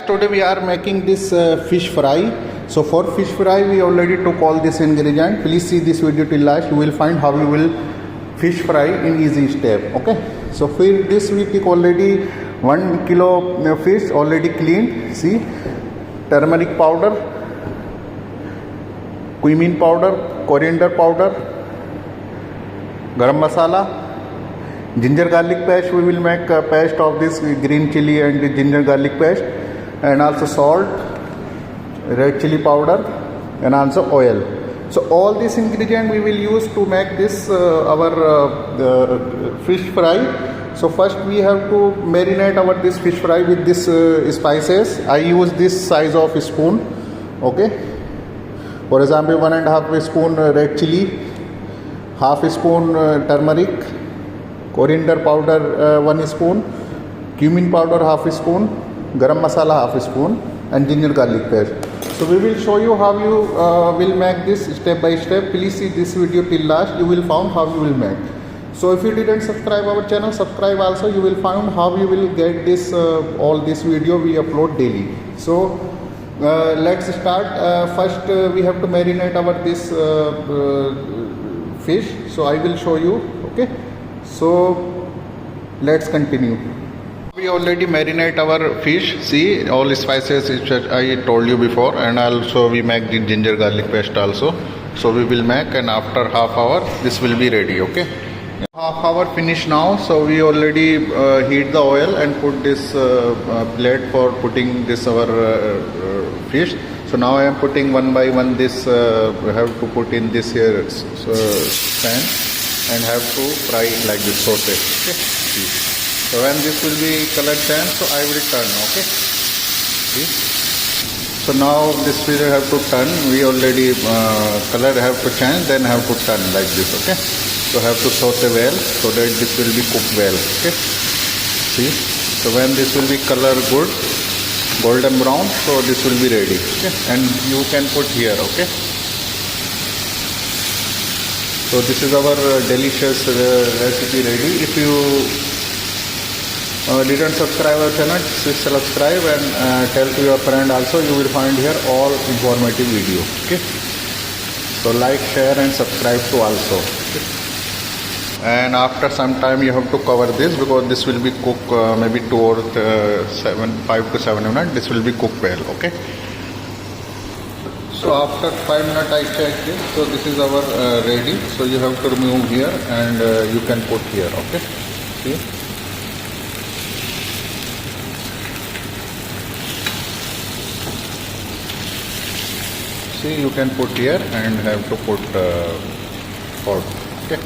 Today we are making this fish fry. So for fish fry we already took all this ingredient. Please see this video till last. You will find how you will fish fry in easy step. Okay. So for this we take already 1 kilo fish already cleaned. See, turmeric powder, cumin powder, coriander powder, Garam Masala, ginger garlic paste. We will make a paste of this green chili and ginger garlic paste, and also salt, red chili powder, and also oil. So all these ingredients we will use to make this our fish fry. So first we have to marinate our this fish fry with this spices. I use this size of spoon. Okay. For example, 1.5 spoon red chili, half spoon turmeric, coriander powder 1 spoon, cumin powder half spoon, garam masala half spoon, and ginger garlic paste. So we will show you how you will make this step by step. Please see this video till last. You will find how you will make. So if you didn't subscribe our channel, subscribe also. You will find how you will get this all this video we upload daily. So let's start. First we have to marinate our this fish. So I will show you. Okay. So let's continue. We already marinate our fish. See all spices which I told you before, and also we make the ginger garlic paste also. So we will make, and after half hour this will be ready. Okay. Half hour finished now. So we already heat the oil and put this plate for putting this our fish. So now I am putting one by one this. We have to put in this here pan and have to fry it like this, saute. Okay. So when this will be color change, so I will turn. Okay. See? So now this will have to turn. We already color have to change, then have to turn like this. Okay. So have to saute well so that this will be cooked well. Okay. See. So when this will be color good, golden brown, so this will be ready. Okay. And you can put here. Okay. So this is our delicious recipe ready. If you didn't subscribe our channel, please subscribe and tell to your friend also. You will find here all informative video. Okay. So like, share and subscribe to also. Okay. And after some time you have to cover this because this will be cooked maybe 5 to 7 minutes. This will be cooked well. Okay. So after 5 minutes I checked it. So this is our ready. So you have to remove here and you can put here. Okay. See. See, you can put here and have to put pot. Okay.